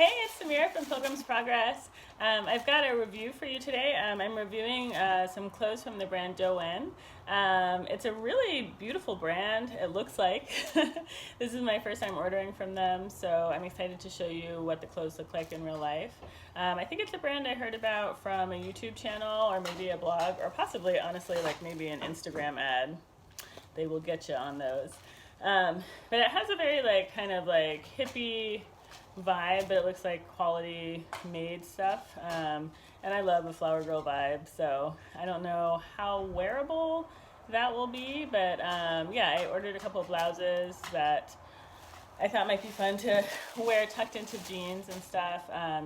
Hey, it's Samira from Pilgrim's Progress. I've got a review for you today. I'm reviewing some clothes from the brand Doen. It's a really beautiful brand, it looks like. This is my first time ordering from them, so I'm excited to show you what the clothes look like in real life. I think it's a brand I heard about from a YouTube channel or maybe a blog or possibly, honestly, like maybe an Instagram ad. They will get you on those. But it has a very kind of hippie vibe, but it looks like quality made stuff. And I love a flower girl vibe, so I don't know how wearable that will be, but yeah, I ordered a couple of blouses that I thought might be fun to wear tucked into jeans and stuff.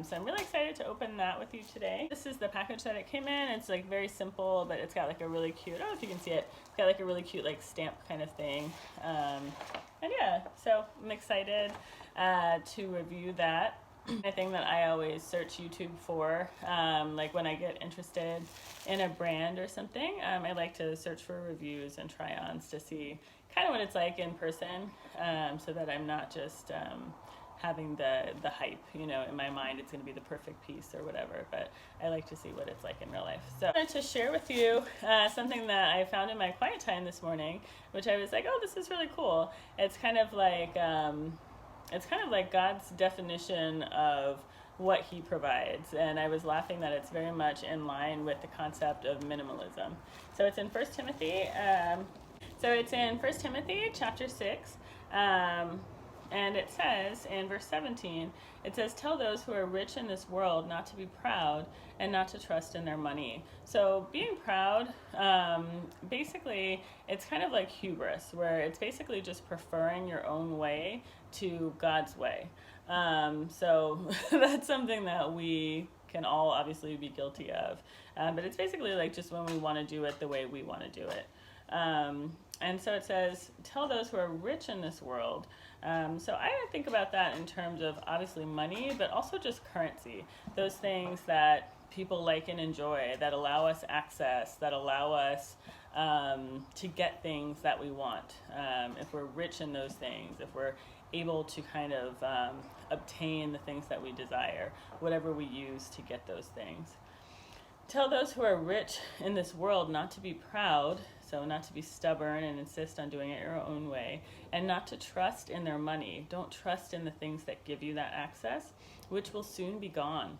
So I'm really excited to open that with you today. This is the package that it came in. It's like very simple, but it's got like a really cute, I don't know if you can see it, it's got like a really cute like stamp kind of thing. And yeah, so I'm excited to review that. A thing that I always search YouTube for, like when I get interested in a brand or something, I like to search for reviews and try-ons to see kind of what it's like in person, so that I'm not just having the hype, you know, in my mind it's going to be the perfect piece or whatever, but I like to see what it's like in real life. So I wanted to share with you something that I found in my quiet time this morning, which I was like, oh, this is really cool. It's kind of like God's definition of what he provides, and I was laughing that it's very much in line with the concept of minimalism. So it's in 1 Timothy. So it's in 1 Timothy chapter 6, and it says in verse 17, it says, "Tell those who are rich in this world not to be proud and not to trust in their money." So being proud, basically, it's kind of like hubris, where it's basically just preferring your own way to God's way. So that's something that we can all obviously be guilty of. But it's basically like just when we want to do it the way we want to do it. And so it says, tell those who are rich in this world. So I think about that in terms of obviously money, but also just currency. Those things that people like and enjoy, that allow us access, that allow us to get things that we want. If we're rich in those things, if we're able to kind of obtain the things that we desire, whatever we use to get those things. Tell those who are rich in this world not to be proud, so not to be stubborn and insist on doing it your own way, and not to trust in their money. Don't trust in the things that give you that access, which will soon be gone.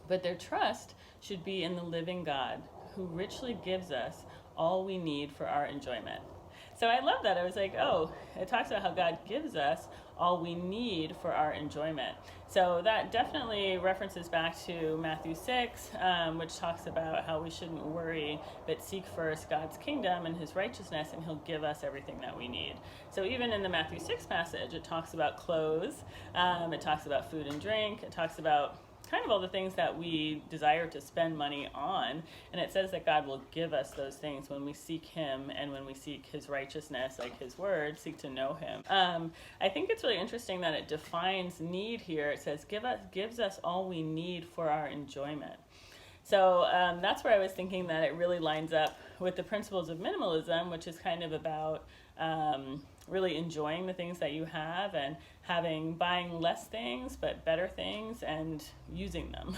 But their trust should be in the living God, who richly gives us all we need for our enjoyment. So I love that. I was like, oh, it talks about how God gives us all we need for our enjoyment. So that definitely references back to Matthew 6, which talks about how we shouldn't worry, but seek first God's kingdom and his righteousness, and he'll give us everything that we need. So even in the Matthew 6 passage, it talks about clothes, it talks about food and drink, it talks about kind of all the things that we desire to spend money on, and it says that God will give us those things when we seek him and when we seek his righteousness, like his word, seek to know him. I think it's really interesting that it defines need here. It says gives us all we need for our enjoyment. So that's where I was thinking that it really lines up with the principles of minimalism, which is kind of about really enjoying the things that you have and buying less things but better things and using them.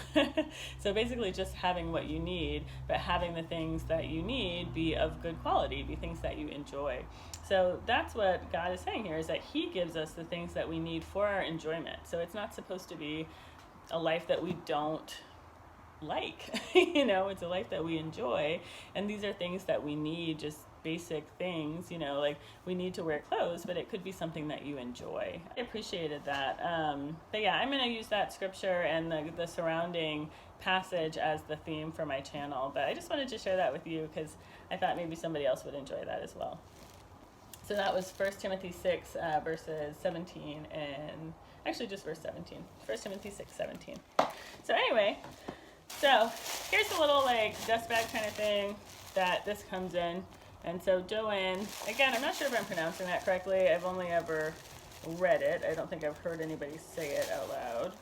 So basically just having what you need, but having the things that you need be of good quality, be things that you enjoy. So that's what God is saying here, is that he gives us the things that we need for our enjoyment. So it's not supposed to be a life that we don't like. You know, it's a life that we enjoy, and these are things that we need, just basic things, you know, like we need to wear clothes, but it could be something that you enjoy. I appreciated that. But yeah, I'm going to use that scripture and the surrounding passage as the theme for my channel, but I just wanted to share that with you because I thought maybe somebody else would enjoy that as well. So that was 1 Timothy 6 verses 17 and actually just verse 17. 1 Timothy 6, 17. So anyway, so here's a little like dust bag kind of thing that this comes in. And so Doen, again, I'm not sure if I'm pronouncing that correctly. I've only ever read it. I don't think I've heard anybody say it out loud.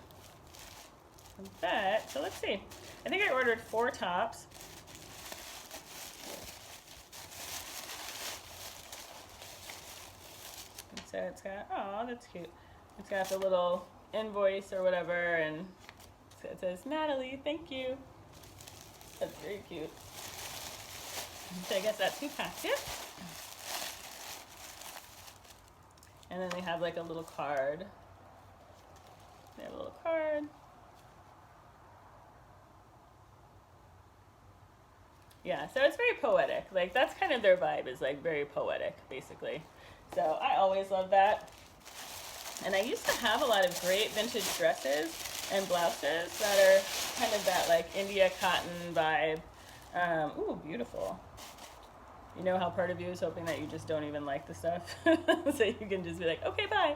But, so let's see. I think I ordered 4 tops. And so it's got, oh, that's cute. It's got the little invoice or whatever, and so it says, Natalie, thank you. That's very cute. So I guess that's who packed it. And then they have like a little card. They have a little card. Yeah, so it's very poetic. Like, that's kind of their vibe, is like very poetic, basically. So I always love that. And I used to have a lot of great vintage dresses and blouses that are kind of that like India cotton vibe. Ooh, beautiful. You know how part of you is hoping that you just don't even like the stuff, so you can just be like, okay, bye.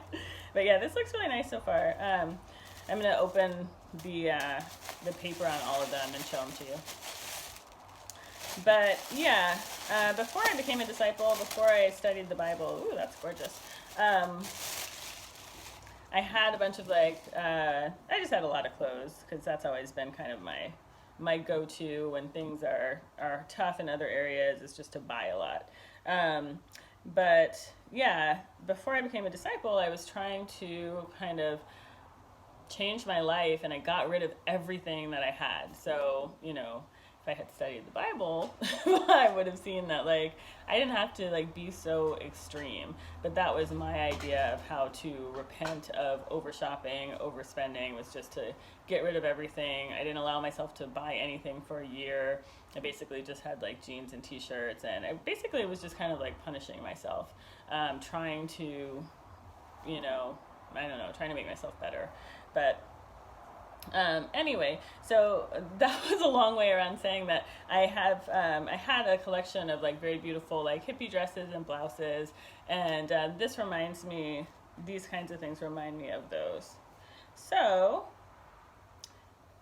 But yeah, this looks really nice so far. I'm gonna open the paper on all of them and show them to you. But yeah, before I became a disciple, before I studied the Bible, ooh, that's gorgeous. I had a bunch of like, I just had a lot of clothes, because that's always been kind of my go-to when things are tough in other areas, is just to buy a lot. But yeah, before I became a disciple, I was trying to kind of change my life, and I got rid of everything that I had. So, you know, if I had studied the Bible, I would have seen that, like, I didn't have to, like, be so extreme. But that was my idea of how to repent of over-shopping, overspending, was just to get rid of everything. I didn't allow myself to buy anything for a year. I basically just had, like, jeans and t-shirts, and I basically was just kind of, like, punishing myself, trying to, you know, I don't know, trying to make myself better. But anyway, so that was a long way around saying that I had a collection of like very beautiful like hippie dresses and blouses, and this reminds me, these kinds of things remind me of those. So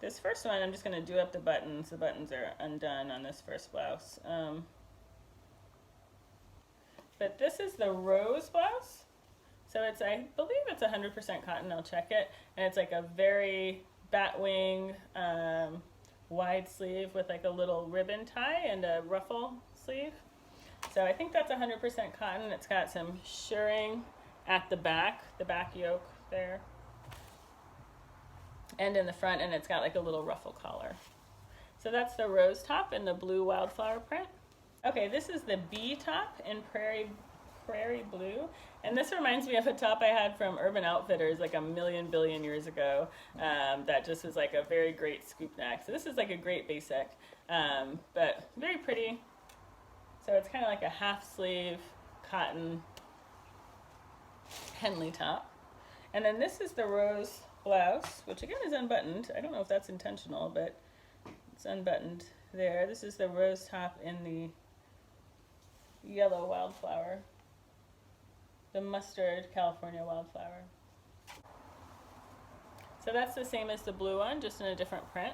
this first one, I'm just going to do up the buttons. The buttons are undone on this first blouse. But this is the rose blouse. So it's, I believe it's 100% cotton, I'll check it. And it's like a very batwing wide sleeve with like a little ribbon tie and a ruffle sleeve. So I think that's 100% cotton. It's got some shirring at the back yoke there, and in the front, and it's got like a little ruffle collar. So that's the rose top in the blue wildflower print. Okay, this is the bee top in prairie blue, and this reminds me of a top I had from Urban Outfitters like a billion years ago, that just was like a very great scoop neck. So this is like a great basic, but very pretty. So it's kind of like a half sleeve cotton Henley top. And then this is the rose blouse, which again is unbuttoned. I don't know if that's intentional, but it's unbuttoned there. This is the rose top in the yellow wildflower, the mustard California wildflower. So that's the same as the blue one, just in a different print.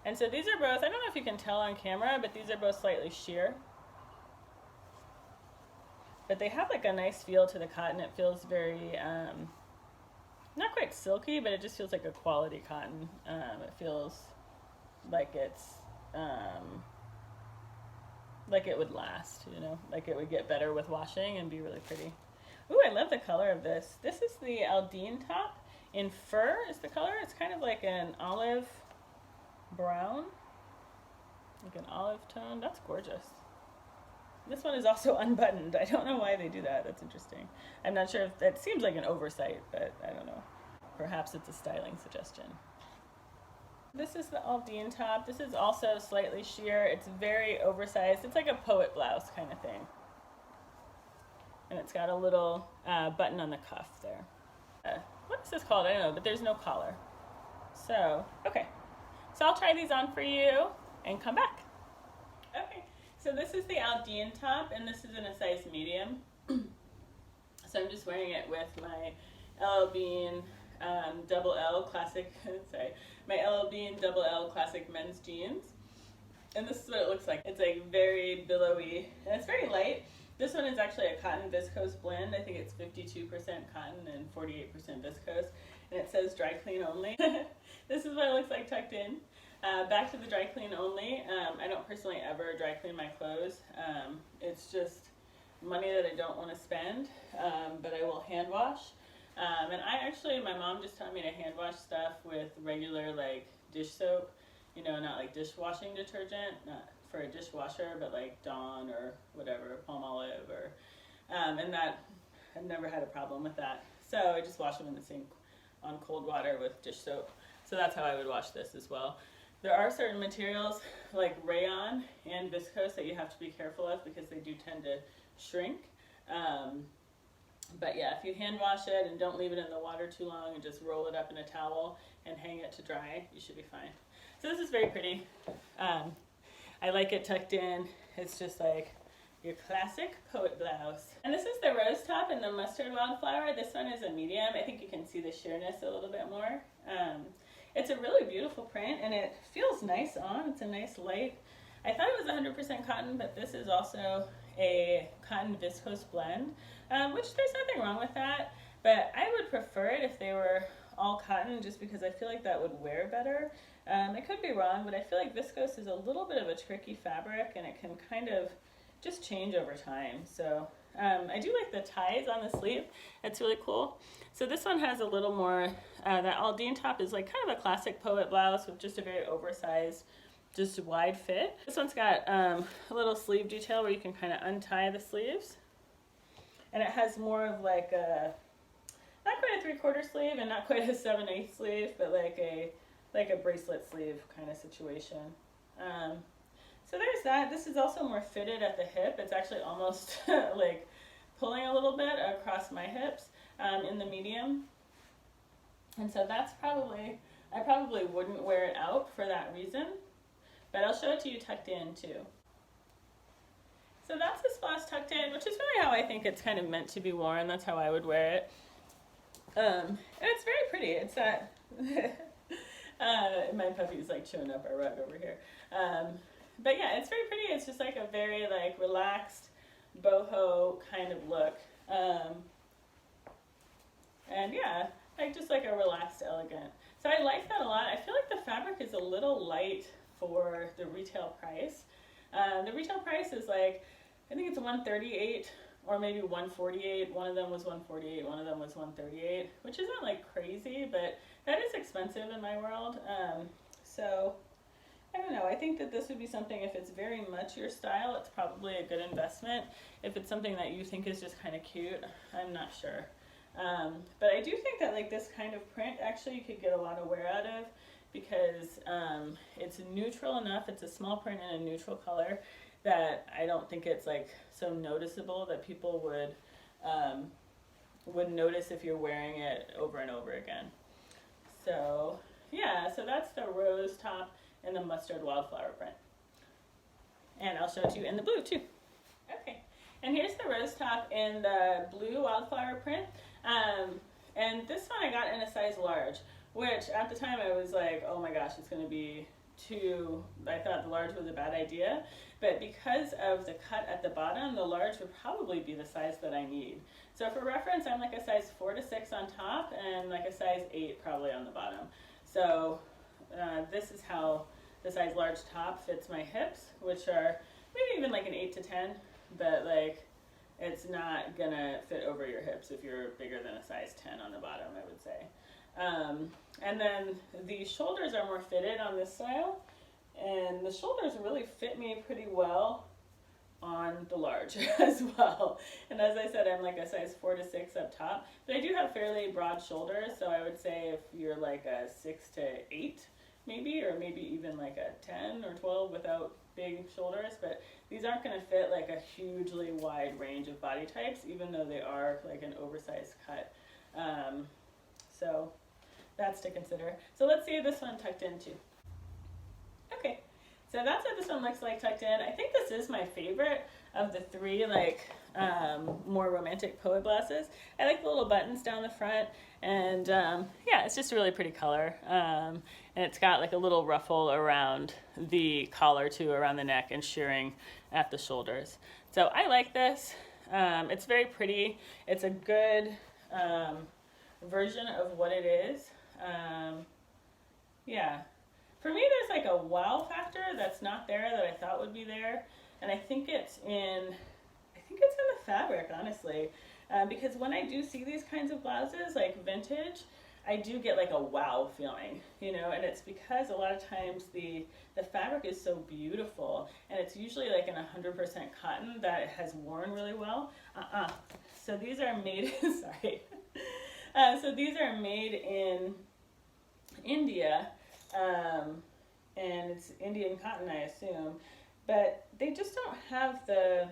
And so these are both, I don't know if you can tell on camera, but these are both slightly sheer. But they have like a nice feel to the cotton. It feels very, not quite silky, but it just feels like a quality cotton. It feels like it's, like it would last, you know, like it would get better with washing and be really pretty. Ooh, I love the color of this. This is the Aldine top in fur is the color. It's kind of like an olive brown, like an olive tone. That's gorgeous. This one is also unbuttoned. I don't know why they do that. That's interesting. I'm not sure if that seems like an oversight, but I don't know. Perhaps it's a styling suggestion. This is the Aldine top. This is also slightly sheer. It's very oversized. It's like a poet blouse kind of thing. And it's got a little button on the cuff there. What is this called? I don't know, but there's no collar. So, okay. So I'll try these on for you and come back. Okay, so this is the Aldine top, and this is in a size medium. So I'm just wearing it with my LL Bean double L classic, sorry, my LL Bean double L classic men's jeans. And this is what it looks like. It's like very billowy, and it's very light. This one is actually a cotton viscose blend. I think it's 52% cotton and 48% viscose. And it says dry clean only. This is what it looks like tucked in. Back to the dry clean only. I don't personally ever dry clean my clothes. It's just money that I don't want to spend, but I will hand wash. And my mom just taught me to hand wash stuff with regular like dish soap, you know, not like dishwashing detergent, not for a dishwasher, but like Dawn or whatever, Palmolive or, and that, I've never had a problem with that. So I just wash them in the sink on cold water with dish soap. So that's how I would wash this as well. There are certain materials like rayon and viscose that you have to be careful of because they do tend to shrink. But yeah, if you hand wash it and don't leave it in the water too long and just roll it up in a towel and hang it to dry, you should be fine. So this is very pretty. I like it tucked in. It's just like your classic poet blouse. And this is the rose top in the mustard wildflower. This one is a medium. I think you can see the sheerness a little bit more. It's a really beautiful print and it feels nice on. It's a nice light. I thought it was 100% cotton, but this is also a cotton viscose blend, which there's nothing wrong with that. But I would prefer it if they were all cotton just because I feel like that would wear better. I could be wrong, but I feel like viscose is a little bit of a tricky fabric and it can kind of just change over time. So I do like the ties on the sleeve. It's really cool. So this one has a little more, that Aldine top is like kind of a classic poet blouse with just a very oversized, just wide fit. This one's got a little sleeve detail where you can kind of untie the sleeves. And it has more of like a, not quite a 3/4 sleeve and not quite a 7/8 sleeve, but like a bracelet sleeve kind of situation. So there's that. This is also more fitted at the hip. It's actually almost like pulling a little bit across my hips in the medium. And so that's probably, I probably wouldn't wear it out for that reason, but I'll show it to you tucked in too. So that's this blouse tucked in, which is really how I think it's kind of meant to be worn. That's how I would wear it. And it's very pretty. It's that, my puppy's like chewing up our rug over here. But yeah, it's very pretty. It's just like a very like relaxed boho kind of look. And yeah, like just like a relaxed, elegant. So I like that a lot. I feel like the fabric is a little light for the retail price. The retail price is like, I think it's $138 or maybe $148. One of them was $148, one of them was $138, which isn't like crazy, but that is expensive in my world. So I don't know, I think that this would be something, if it's very much your style, it's probably a good investment. If it's something that you think is just kind of cute, I'm not sure. But I do think that like this kind of print, actually you could get a lot of wear out of because it's neutral enough, it's a small print in a neutral color that I don't think it's like so noticeable that people would notice if you're wearing it over and over again. So yeah, so that's the rose top and the mustard wildflower print. And I'll show it to you in the blue too. Okay, and here's the rose top in the blue wildflower print. And this one I got in a size large, which at the time I was like, oh my gosh, it's gonna be too, I thought the large was a bad idea, but because of the cut at the bottom, the large would probably be the size that I need. So for reference, I'm like a size 4 to 6 on top and like a size 8 probably on the bottom. So this is how the size large top fits my hips, which are maybe even like an 8 to 10, but like it's not gonna fit over your hips if you're bigger than a size 10 on the bottom, I would say. And then the shoulders are more fitted on this style, and the shoulders really fit me pretty well on the large as well. And as I said, I'm like a size 4 to 6 up top, but I do have fairly broad shoulders, so I would say if you're like a 6 to 8 maybe, or maybe even like a 10 or 12 without big shoulders, but these aren't going to fit like a hugely wide range of body types, even though they are like an oversized cut. So that's to consider. So let's see this one tucked in too. Okay, so that's what this one looks like tucked in. I think this is my favorite of the three like more romantic poet blouses. I like the little buttons down the front, and yeah, it's just a really pretty color. And it's got like a little ruffle around the collar too, around the neck, and shearing at the shoulders. So I like this. It's very pretty. It's a good version of what it is. Yeah. For me, there's like a wow factor that's not there that I thought would be there, and I think it's in the fabric, honestly. because when I do see these kinds of blouses, like vintage, I do get like a wow feeling, you know, and it's because a lot of times the fabric is so beautiful, and it's usually like an 100% cotton that it has worn really well. So these are made, sorry. So these are made in India, and it's Indian cotton, I assume, but they just don't have the,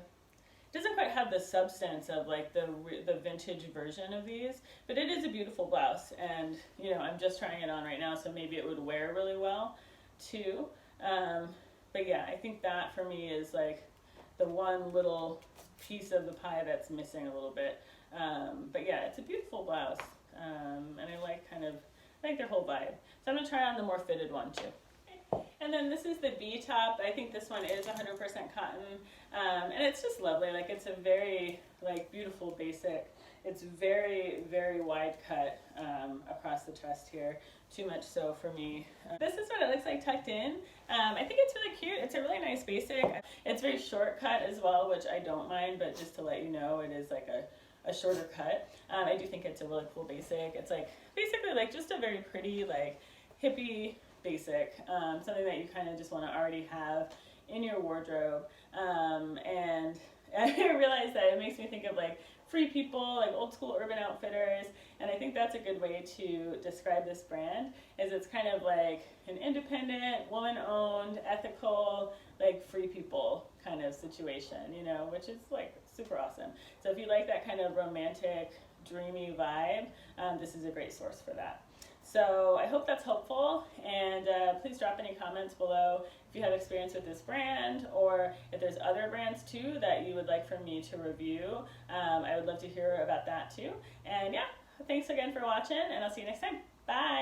doesn't quite have the substance of like the vintage version of these, but it is a beautiful blouse, and you know, I'm just trying it on right now, so maybe it would wear really well too. But yeah, I think that for me is like the one little piece of the pie that's missing a little bit. But yeah, it's a beautiful blouse, and I like their whole vibe. So I'm gonna try on the more fitted one too. And then this is the Bea top. I think this one is 100% cotton, and it's just lovely. Like, it's a very like beautiful basic. It's very, very wide cut across the chest here. Too much so for me. This is what it looks like tucked in. I think it's really cute. It's a really nice basic. It's very short cut as well, which I don't mind, but just to let you know, it is like a shorter cut. I do think it's a really cool basic. It's like basically like just a very pretty like hippie basic, something that you kind of just want to already have in your wardrobe. And I realized that it makes me think of like Free People, like old school Urban Outfitters, and I think that's a good way to describe this brand, is it's kind of like an independent, woman-owned, ethical, like Free People kind of situation, you know, which is like super awesome. So if you like that kind of romantic, dreamy vibe, this is a great source for that. So I hope that's helpful, and please drop any comments below if you have experience with this brand, or if there's other brands too that you would like for me to review. I would love to hear about that too. And yeah, thanks again for watching, and I'll see you next time. Bye!